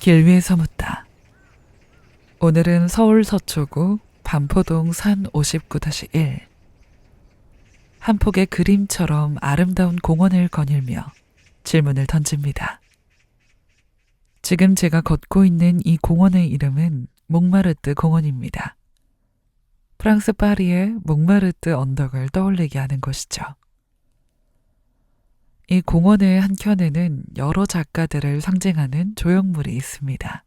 길 위에서 묻다. 오늘은 서울 서초구 반포동 산 59-1. 한 폭의 그림처럼 아름다운 공원을 거닐며 질문을 던집니다. 지금 제가 걷고 있는 이 공원의 이름은 몽마르트 공원입니다. 프랑스 파리의 몽마르트 언덕을 떠올리게 하는 곳이죠. 이 공원의 한켠에는 여러 작가들을 상징하는 조형물이 있습니다.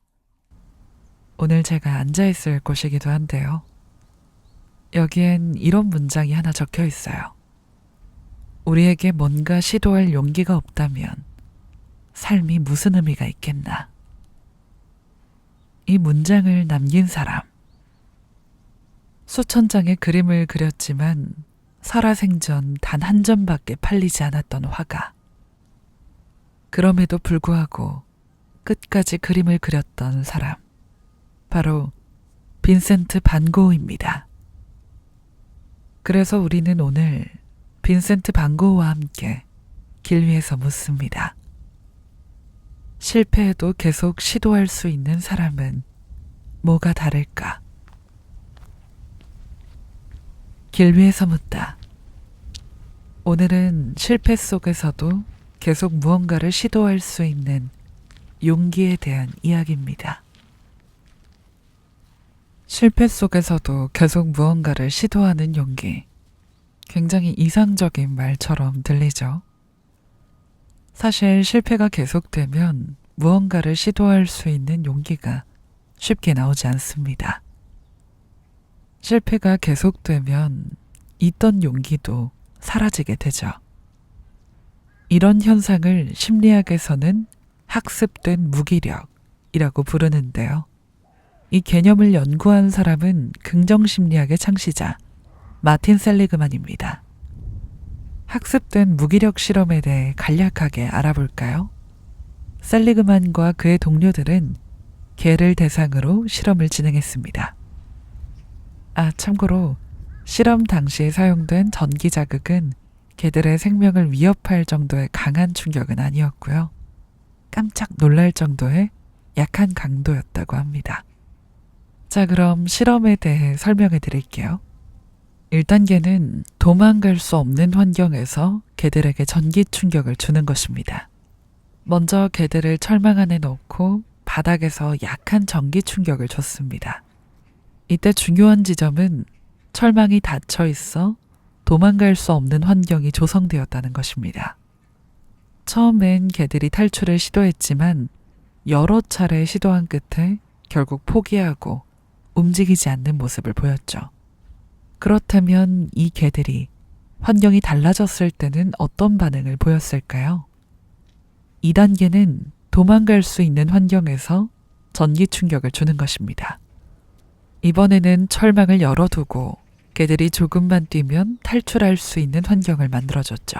오늘 제가 앉아있을 곳이기도 한데요. 여기엔 이런 문장이 하나 적혀 있어요. 우리에게 뭔가 시도할 용기가 없다면 삶이 무슨 의미가 있겠나. 이 문장을 남긴 사람. 수천 장의 그림을 그렸지만 살아생전 단 한 점밖에 팔리지 않았던 화가. 그럼에도 불구하고 끝까지 그림을 그렸던 사람. 바로 빈센트 반 고흐입니다. 그래서 우리는 오늘 빈센트 반 고흐와 함께 길 위에서 묻습니다. 실패해도 계속 시도할 수 있는 사람은 뭐가 다를까? 길 위에서 묻다. 오늘은 실패 속에서도 계속 무언가를 시도할 수 있는 용기에 대한 이야기입니다. 실패 속에서도 계속 무언가를 시도하는 용기. 굉장히 이상적인 말처럼 들리죠? 사실 실패가 계속되면 무언가를 시도할 수 있는 용기가 쉽게 나오지 않습니다. 실패가 계속되면 있던 용기도 사라지게 되죠. 이런 현상을 심리학에서는 학습된 무기력이라고 부르는데요. 이 개념을 연구한 사람은 긍정심리학의 창시자 마틴 셀리그만입니다. 학습된 무기력 실험에 대해 간략하게 알아볼까요? 셀리그만과 그의 동료들은 개를 대상으로 실험을 진행했습니다. 참고로 실험 당시에 사용된 전기 자극은 개들의 생명을 위협할 정도의 강한 충격은 아니었고요. 깜짝 놀랄 정도의 약한 강도였다고 합니다. 자, 그럼 실험에 대해 설명해 드릴게요. 1단계는 도망갈 수 없는 환경에서 개들에게 전기 충격을 주는 것입니다. 먼저 개들을 철망 안에 넣고 바닥에서 약한 전기 충격을 줬습니다. 이때 중요한 지점은 철망이 닫혀 있어 도망갈 수 없는 환경이 조성되었다는 것입니다. 처음엔 개들이 탈출을 시도했지만 여러 차례 시도한 끝에 결국 포기하고 움직이지 않는 모습을 보였죠. 그렇다면 이 개들이 환경이 달라졌을 때는 어떤 반응을 보였을까요? 2단계는 도망갈 수 있는 환경에서 전기 충격을 주는 것입니다. 이번에는 철망을 열어두고 개들이 조금만 뛰면 탈출할 수 있는 환경을 만들어줬죠.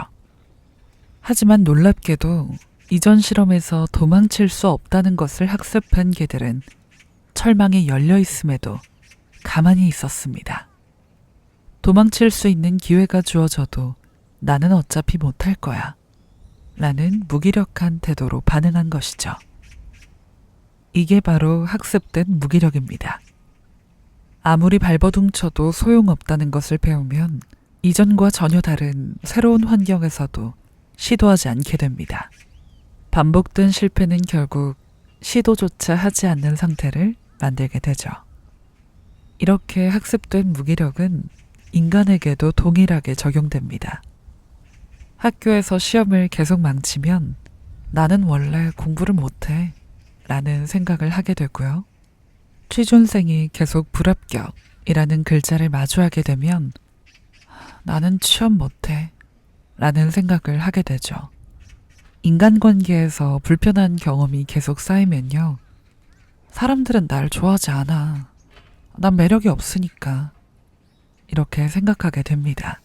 하지만 놀랍게도 이전 실험에서 도망칠 수 없다는 것을 학습한 개들은 철망이 열려 있음에도 가만히 있었습니다. 도망칠 수 있는 기회가 주어져도 나는 어차피 못할 거야 라는 무기력한 태도로 반응한 것이죠. 이게 바로 학습된 무기력입니다. 아무리 발버둥쳐도 소용없다는 것을 배우면 이전과 전혀 다른 새로운 환경에서도 시도하지 않게 됩니다. 반복된 실패는 결국 시도조차 하지 않는 상태를 만들게 되죠. 이렇게 학습된 무기력은 인간에게도 동일하게 적용됩니다. 학교에서 시험을 계속 망치면 나는 원래 공부를 못해 라는 생각을 하게 되고요. 취준생이 계속 불합격이라는 글자를 마주하게 되면 나는 취업 못해 라는 생각을 하게 되죠. 인간관계에서 불편한 경험이 계속 쌓이면요. 사람들은 날 좋아하지 않아. 난 매력이 없으니까. 이렇게 생각하게 됩니다.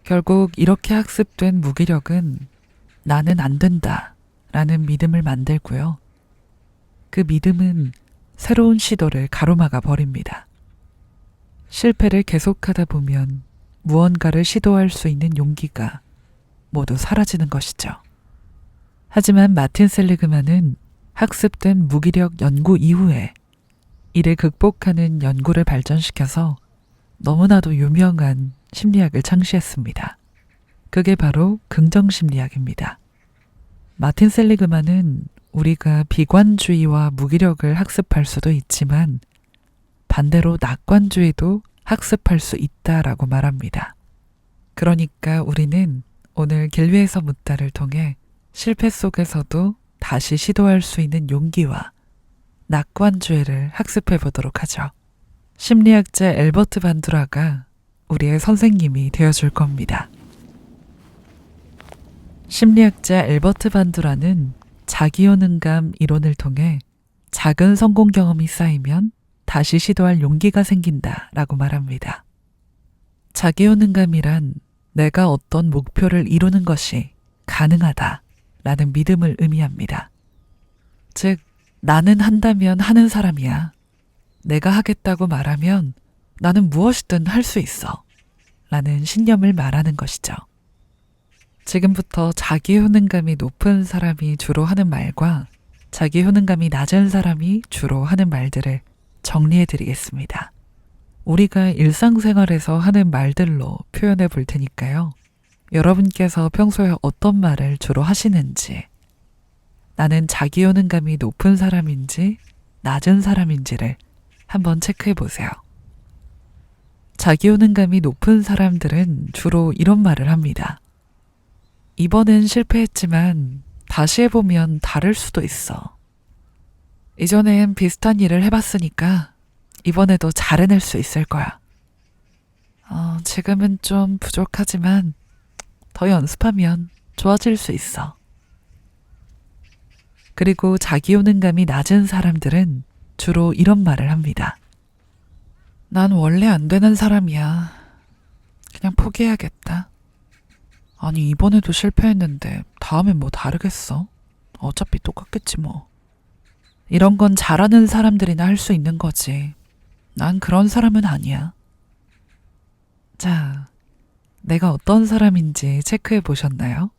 결국 이렇게 학습된 무기력은 나는 안 된다 라는 믿음을 만들고요. 그 믿음은 새로운 시도를 가로막아 버립니다. 실패를 계속하다 보면 무언가를 시도할 수 있는 용기가 모두 사라지는 것이죠. 하지만 마틴 셀리그만은 학습된 무기력 연구 이후에 이를 극복하는 연구를 발전시켜서 너무나도 유명한 심리학을 창시했습니다. 그게 바로 긍정심리학입니다. 마틴 셀리그만은 우리가 비관주의와 무기력을 학습할 수도 있지만 반대로 낙관주의도 학습할 수 있다라고 말합니다. 그러니까 우리는 오늘 길위에서 묻다를 통해 실패 속에서도 다시 시도할 수 있는 용기와 낙관주의를 학습해 보도록 하죠. 심리학자 앨버트 반두라가 우리의 선생님이 되어줄 겁니다. 심리학자 앨버트 반두라는 자기효능감 이론을 통해 작은 성공 경험이 쌓이면 다시 시도할 용기가 생긴다라고 말합니다. 자기효능감이란 내가 어떤 목표를 이루는 것이 가능하다라는 믿음을 의미합니다. 즉, 나는 한다면 하는 사람이야. 내가 하겠다고 말하면 나는 무엇이든 할 수 있어. 라는 신념을 말하는 것이죠. 지금부터 자기 효능감이 높은 사람이 주로 하는 말과 자기 효능감이 낮은 사람이 주로 하는 말들을 정리해 드리겠습니다. 우리가 일상생활에서 하는 말들로 표현해 볼 테니까요. 여러분께서 평소에 어떤 말을 주로 하시는지, 나는 자기 효능감이 높은 사람인지 낮은 사람인지를 한번 체크해 보세요. 자기 효능감이 높은 사람들은 주로 이런 말을 합니다. 이번엔 실패했지만 다시 해보면 다를 수도 있어. 이전엔 비슷한 일을 해봤으니까 이번에도 잘 해낼 수 있을 거야. 지금은 좀 부족하지만 더 연습하면 좋아질 수 있어. 그리고 자기 효능감이 낮은 사람들은 주로 이런 말을 합니다. 난 원래 안 되는 사람이야. 그냥 포기해야겠다. 아니, 이번에도 실패했는데 다음엔 뭐 다르겠어? 어차피 똑같겠지 뭐. 이런 건 잘하는 사람들이나 할 수 있는 거지. 난 그런 사람은 아니야. 자, 내가 어떤 사람인지 체크해 보셨나요?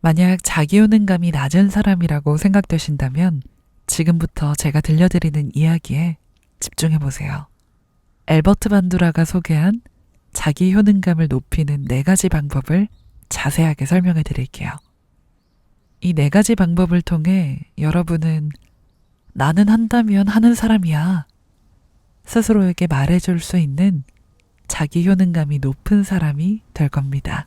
만약 자기 효능감이 낮은 사람이라고 생각되신다면 지금부터 제가 들려드리는 이야기에 집중해 보세요. 앨버트 반두라가 소개한 자기 효능감을 높이는 4가지 방법을 자세하게 설명해 드릴게요. 이 4가지 방법을 통해 여러분은 나는 한다면 하는 사람이야. 스스로에게 말해줄 수 있는 자기 효능감이 높은 사람이 될 겁니다.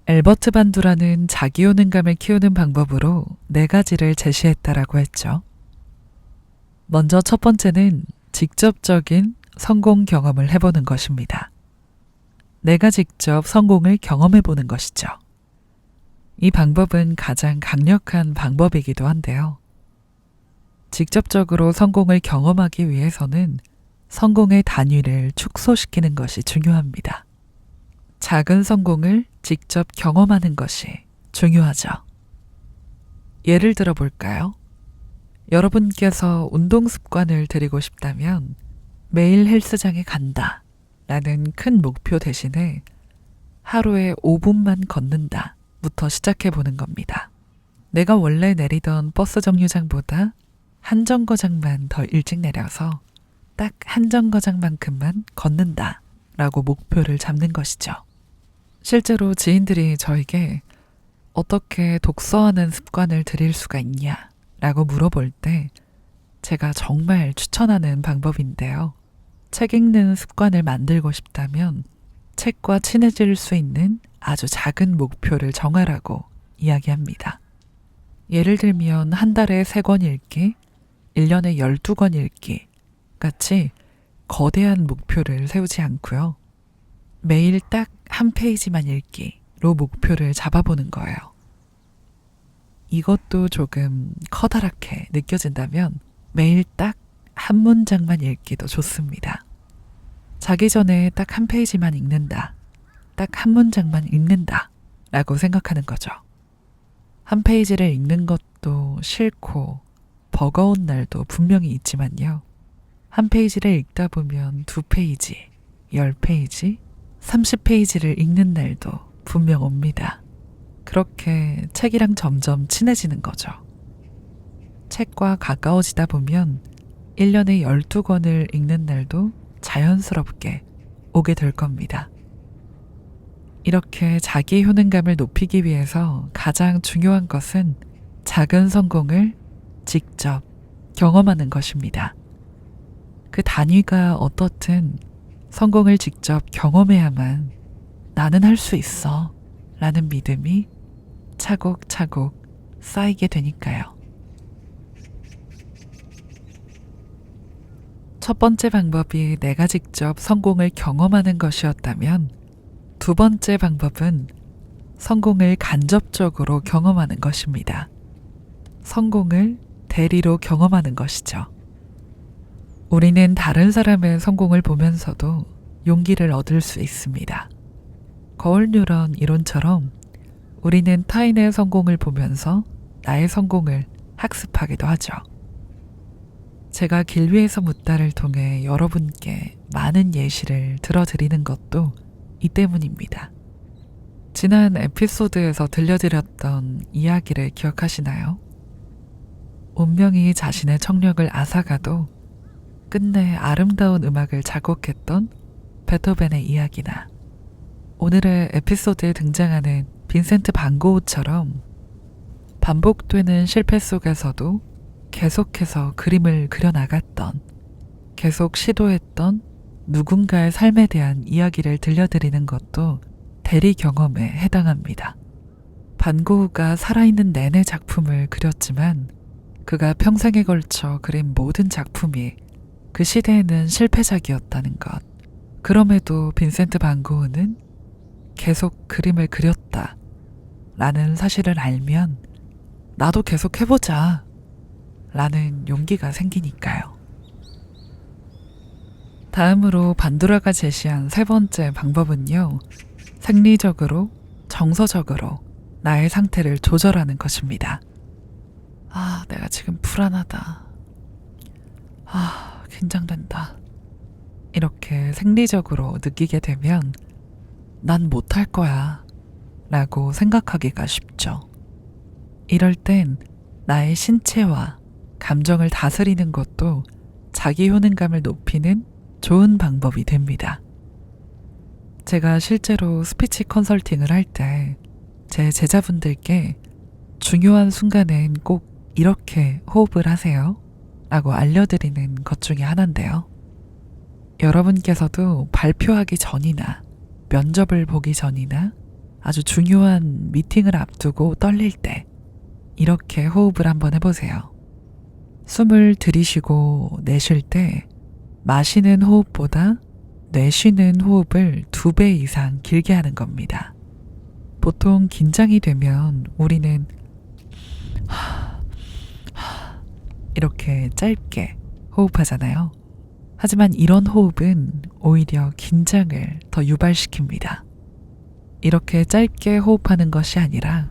앨버트 반두라는 자기 효능감을 키우는 방법으로 4가지를 제시했다라고 했죠. 먼저 첫 번째는 직접적인 성공 경험을 해보는 것입니다. 내가 직접 성공을 경험해보는 것이죠. 이 방법은 가장 강력한 방법이기도 한데요. 직접적으로 성공을 경험하기 위해서는 성공의 단위를 축소시키는 것이 중요합니다. 작은 성공을 직접 경험하는 것이 중요하죠. 예를 들어 볼까요? 여러분께서 운동 습관을 들이고 싶다면 매일 헬스장에 간다 라는 큰 목표 대신에 하루에 5분만 걷는다 부터 시작해 보는 겁니다. 내가 원래 내리던 버스 정류장보다 한 정거장만 더 일찍 내려서 딱 한 정거장만큼만 걷는다 라고 목표를 잡는 것이죠. 실제로 지인들이 저에게 어떻게 독서하는 습관을 들일 수가 있냐 라고 물어볼 때 제가 정말 추천하는 방법인데요. 책 읽는 습관을 만들고 싶다면 책과 친해질 수 있는 아주 작은 목표를 정하라고 이야기합니다. 예를 들면 한 달에 3권 읽기, 1년에 12권 읽기 같이 거대한 목표를 세우지 않고요. 매일 딱 한 페이지만 읽기로 목표를 잡아보는 거예요. 이것도 조금 커다랗게 느껴진다면 매일 딱 한 문장만 읽기도 좋습니다. 자기 전에 딱 한 페이지만 읽는다. 딱 한 문장만 읽는다. 라고 생각하는 거죠. 한 페이지를 읽는 것도 싫고 버거운 날도 분명히 있지만요. 한 페이지를 읽다 보면 2페이지, 10페이지, 30페이지를 읽는 날도 분명 옵니다. 그렇게 책이랑 점점 친해지는 거죠. 책과 가까워지다 보면 1년에 12권을 읽는 날도 자연스럽게 오게 될 겁니다. 이렇게 자기 효능감을 높이기 위해서 가장 중요한 것은 작은 성공을 직접 경험하는 것입니다. 그 단위가 어떻든 성공을 직접 경험해야만 나는 할 수 있어 라는 믿음이 차곡차곡 쌓이게 되니까요. 첫 번째 방법이 내가 직접 성공을 경험하는 것이었다면 두 번째 방법은 성공을 간접적으로 경험하는 것입니다. 성공을 대리로 경험하는 것이죠. 우리는 다른 사람의 성공을 보면서도 용기를 얻을 수 있습니다. 거울 뉴런 이론처럼 우리는 타인의 성공을 보면서 나의 성공을 학습하기도 하죠. 제가 길 위에서 묻다를 통해 여러분께 많은 예시를 들어드리는 것도 이 때문입니다. 지난 에피소드에서 들려드렸던 이야기를 기억하시나요? 운명이 자신의 청력을 앗아가도 끝내 아름다운 음악을 작곡했던 베토벤의 이야기나 오늘의 에피소드에 등장하는 빈센트 반 고흐처럼 반복되는 실패 속에서도 계속해서 그림을 그려나갔던, 계속 시도했던 누군가의 삶에 대한 이야기를 들려드리는 것도 대리 경험에 해당합니다. 반 고흐가 살아있는 내내 작품을 그렸지만 그가 평생에 걸쳐 그린 모든 작품이 그 시대에는 실패작이었다는 것. 그럼에도 빈센트 반 고흐는 계속 그림을 그렸다 라는 사실을 알면 나도 계속 해보자 라는 용기가 생기니까요. 다음으로 반두라가 제시한 세 번째 방법은요, 생리적으로, 정서적으로 나의 상태를 조절하는 것입니다. 내가 지금 불안하다. 긴장된다. 이렇게 생리적으로 느끼게 되면 난 못할 거야 라고 생각하기가 쉽죠. 이럴 땐 나의 신체와 감정을 다스리는 것도 자기 효능감을 높이는 좋은 방법이 됩니다. 제가 실제로 스피치 컨설팅을 할 때 제 제자분들께 중요한 순간엔 꼭 이렇게 호흡을 하세요 라고 알려드리는 것 중에 하나인데요. 여러분께서도 발표하기 전이나 면접을 보기 전이나 아주 중요한 미팅을 앞두고 떨릴 때 이렇게 호흡을 한번 해보세요. 숨을 들이쉬고 내쉴 때 마시는 호흡보다 내쉬는 호흡을 2배 이상 길게 하는 겁니다. 보통 긴장이 되면 우리는 이렇게 짧게 호흡하잖아요. 하지만 이런 호흡은 오히려 긴장을 더 유발시킵니다. 이렇게 짧게 호흡하는 것이 아니라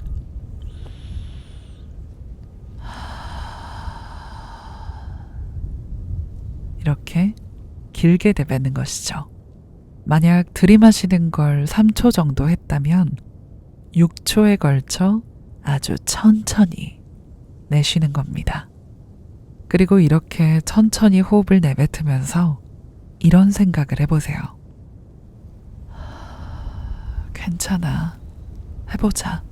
이렇게 길게 내뱉는 것이죠. 만약 들이마시는 걸 3초 정도 했다면 6초에 걸쳐 아주 천천히 내쉬는 겁니다. 그리고 이렇게 천천히 호흡을 내뱉으면서 이런 생각을 해보세요. 괜찮아. 해보자.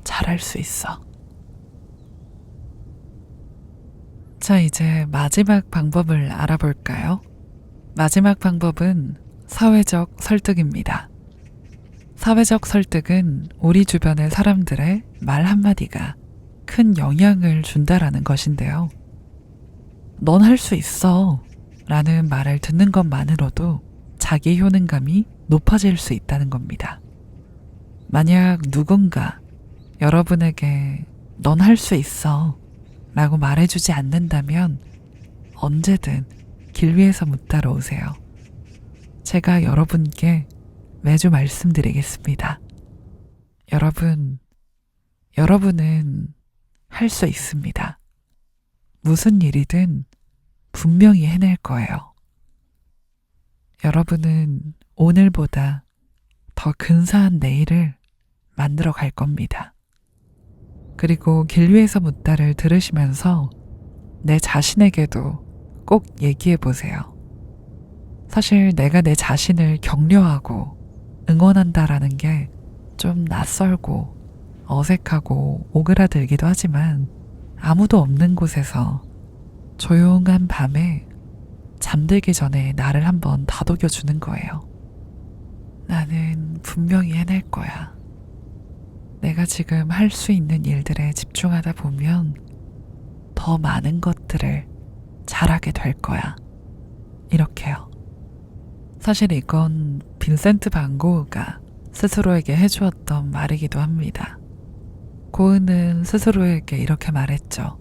잘할 수 있어. 자, 이제 마지막 방법을 알아볼까요? 마지막 방법은 사회적 설득입니다. 사회적 설득은 우리 주변의 사람들의 말 한마디가 큰 영향을 준다라는 것인데요. 넌 할 수 있어 라는 말을 듣는 것만으로도 자기 효능감이 높아질 수 있다는 겁니다. 만약 누군가 여러분에게 넌 할 수 있어 라고 말해주지 않는다면 언제든 길 위에서 묻다러 오세요. 제가 여러분께 매주 말씀드리겠습니다. 여러분은 할 수 있습니다. 무슨 일이든 분명히 해낼 거예요. 여러분은 오늘보다 더 근사한 내일을 만들어 갈 겁니다. 그리고 길 위에서 묻다를 들으시면서 내 자신에게도 꼭 얘기해 보세요. 사실 내가 내 자신을 격려하고 응원한다라는 게 좀 낯설고 어색하고 오그라들기도 하지만 아무도 없는 곳에서 조용한 밤에 잠들기 전에 나를 한번 다독여 주는 거예요. 나는 분명히 해낼 거야. 내가 지금 할 수 있는 일들에 집중하다 보면 더 많은 것들을 잘하게 될 거야. 이렇게요. 사실 이건 빈센트 반 고흐가 스스로에게 해주었던 말이기도 합니다. 고흐는 스스로에게 이렇게 말했죠.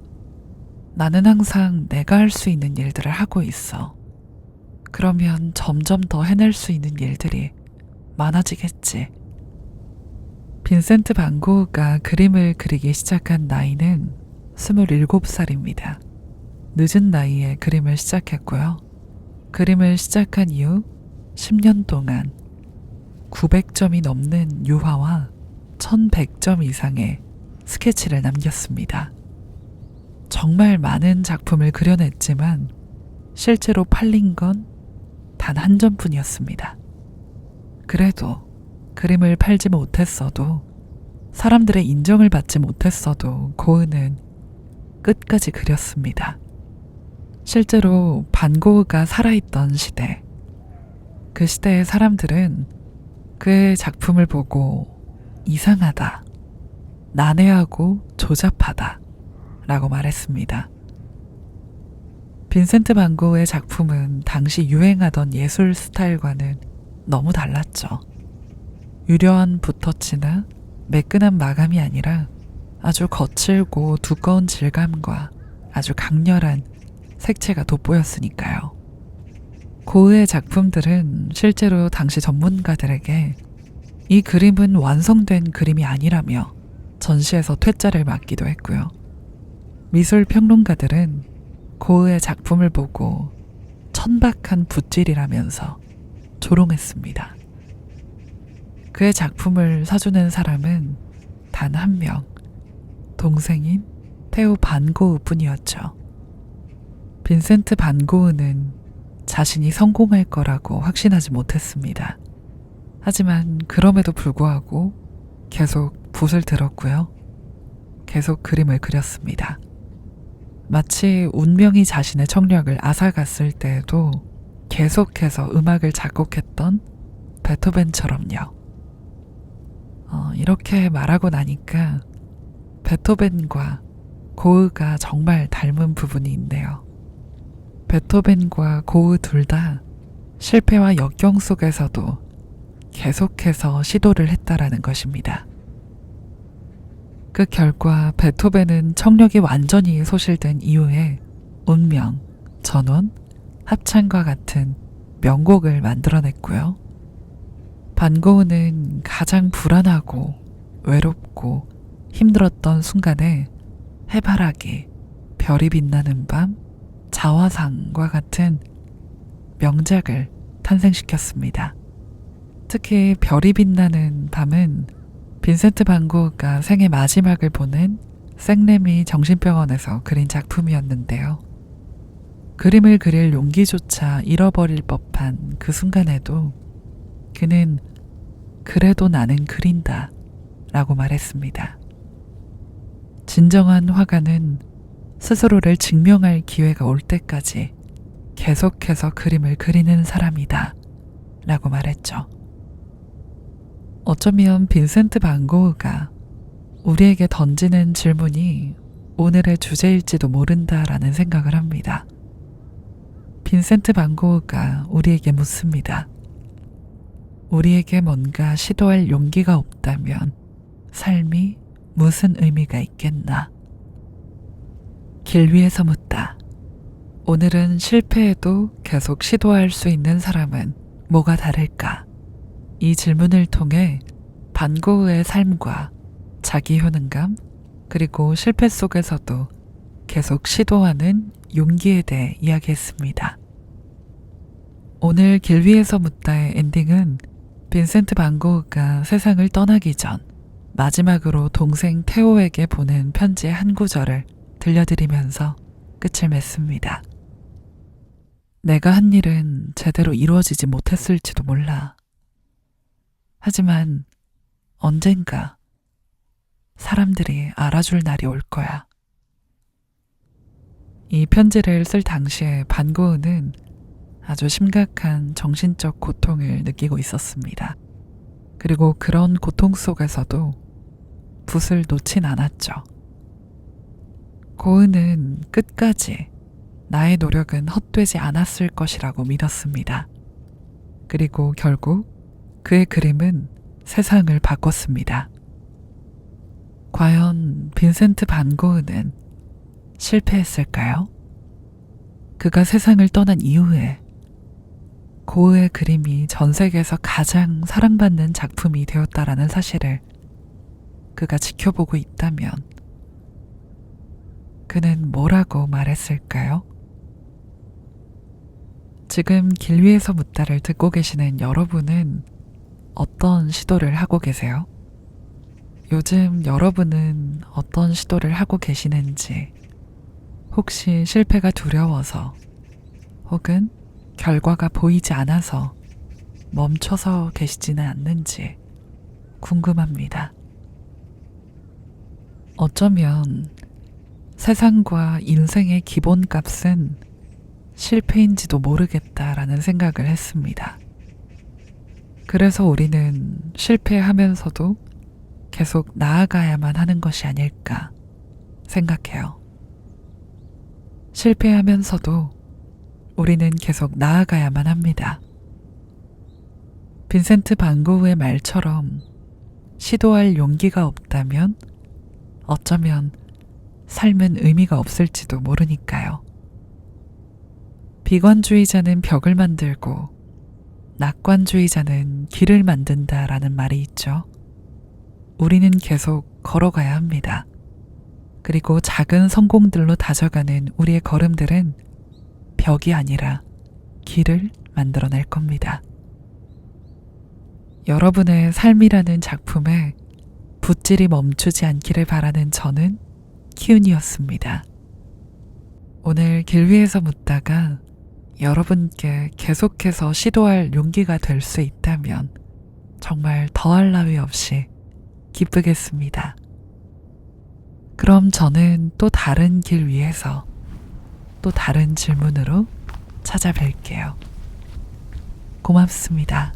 나는 항상 내가 할 수 있는 일들을 하고 있어. 그러면 점점 더 해낼 수 있는 일들이 많아지겠지. 빈센트 반 고흐가 그림을 그리기 시작한 나이는 27살입니다. 늦은 나이에 그림을 시작했고요. 그림을 시작한 이후 10년 동안 900점이 넘는 유화와 1100점 이상의 스케치를 남겼습니다. 정말 많은 작품을 그려냈지만 실제로 팔린 건 단 한 점뿐이었습니다. 그래도 그림을 팔지 못했어도 사람들의 인정을 받지 못했어도 고흐는 끝까지 그렸습니다. 실제로 반 고흐가 살아있던 시대, 그 시대의 사람들은 그의 작품을 보고 이상하다, 난해하고 조잡하다 라고 말했습니다. 빈센트 반 고흐의 작품은 당시 유행하던 예술 스타일과는 너무 달랐죠. 유려한 붓터치나 매끈한 마감이 아니라 아주 거칠고 두꺼운 질감과 아주 강렬한 색채가 돋보였으니까요. 고흐의 작품들은 실제로 당시 전문가들에게 이 그림은 완성된 그림이 아니라며 전시에서 퇴짜를 맞기도 했고요. 미술 평론가들은 고흐의 작품을 보고 천박한 붓질이라면서 조롱했습니다. 그의 작품을 사주는 사람은 단 한 명, 동생인 테오 반 고흐 뿐이었죠. 빈센트 반 고흐는 자신이 성공할 거라고 확신하지 못했습니다. 하지만 그럼에도 불구하고 계속 붓을 들었고요. 계속 그림을 그렸습니다. 마치 운명이 자신의 청력을 앗아갔을 때에도 계속해서 음악을 작곡했던 베토벤처럼요. 이렇게 말하고 나니까 베토벤과 고흐가 정말 닮은 부분이 있네요. 베토벤과 고흐 둘 다 실패와 역경 속에서도 계속해서 시도를 했다라는 것입니다. 그 결과 베토벤은 청력이 완전히 소실된 이후에 운명, 전원, 합창과 같은 명곡을 만들어냈고요. 반 고흐는 가장 불안하고 외롭고 힘들었던 순간에 해바라기, 별이 빛나는 밤, 자화상과 같은 명작을 탄생시켰습니다. 특히 별이 빛나는 밤은 빈센트 반 고흐가 생애 마지막을 보낸 생레미 정신병원에서 그린 작품이었는데요. 그림을 그릴 용기조차 잃어버릴 법한 그 순간에도 그는 그래도 나는 그린다 라고 말했습니다. 진정한 화가는 스스로를 증명할 기회가 올 때까지 계속해서 그림을 그리는 사람이다 라고 말했죠. 어쩌면 빈센트 반 고흐가 우리에게 던지는 질문이 오늘의 주제일지도 모른다라는 생각을 합니다. 빈센트 반 고흐가 우리에게 묻습니다. 우리에게 뭔가 시도할 용기가 없다면 삶이 무슨 의미가 있겠나? 길 위에서 묻다. 오늘은 실패해도 계속 시도할 수 있는 사람은 뭐가 다를까? 이 질문을 통해 반 고흐의 삶과 자기 효능감, 그리고 실패 속에서도 계속 시도하는 용기에 대해 이야기했습니다. 오늘 길 위에서 묻다의 엔딩은 빈센트 반 고흐가 세상을 떠나기 전 마지막으로 동생 태호에게 보낸 편지의 한 구절을 들려드리면서 끝을 맺습니다. 내가 한 일은 제대로 이루어지지 못했을지도 몰라. 하지만 언젠가 사람들이 알아줄 날이 올 거야. 이 편지를 쓸 당시에 반고은은 아주 심각한 정신적 고통을 느끼고 있었습니다. 그리고 그런 고통 속에서도 붓을 놓진 않았죠. 고은은 끝까지 나의 노력은 헛되지 않았을 것이라고 믿었습니다. 그리고 결국 그의 그림은 세상을 바꿨습니다. 과연 빈센트 반 고흐는 실패했을까요? 그가 세상을 떠난 이후에 고흐의 그림이 전 세계에서 가장 사랑받는 작품이 되었다라는 사실을 그가 지켜보고 있다면 그는 뭐라고 말했을까요? 지금 길 위에서 묻다를 듣고 계시는 여러분은 어떤 시도를 하고 계세요? 요즘 여러분은 어떤 시도를 하고 계시는지, 혹시 실패가 두려워서 혹은 결과가 보이지 않아서 멈춰서 계시지는 않는지 궁금합니다. 어쩌면 세상과 인생의 기본값은 실패인지도 모르겠다라는 생각을 했습니다. 그래서 우리는 실패하면서도 계속 나아가야만 하는 것이 아닐까 생각해요. 실패하면서도 우리는 계속 나아가야만 합니다. 빈센트 반 고흐의 말처럼 시도할 용기가 없다면 어쩌면 삶은 의미가 없을지도 모르니까요. 비관주의자는 벽을 만들고 낙관주의자는 길을 만든다라는 말이 있죠. 우리는 계속 걸어가야 합니다. 그리고 작은 성공들로 다져가는 우리의 걸음들은 벽이 아니라 길을 만들어낼 겁니다. 여러분의 삶이라는 작품에 붓질이 멈추지 않기를 바라는 저는 키운이었습니다. 오늘 길 위에서 묻다가 여러분께 계속해서 시도할 용기가 될 수 있다면 정말 더할 나위 없이 기쁘겠습니다. 그럼 저는 또 다른 길 위에서 또 다른 질문으로 찾아뵐게요. 고맙습니다.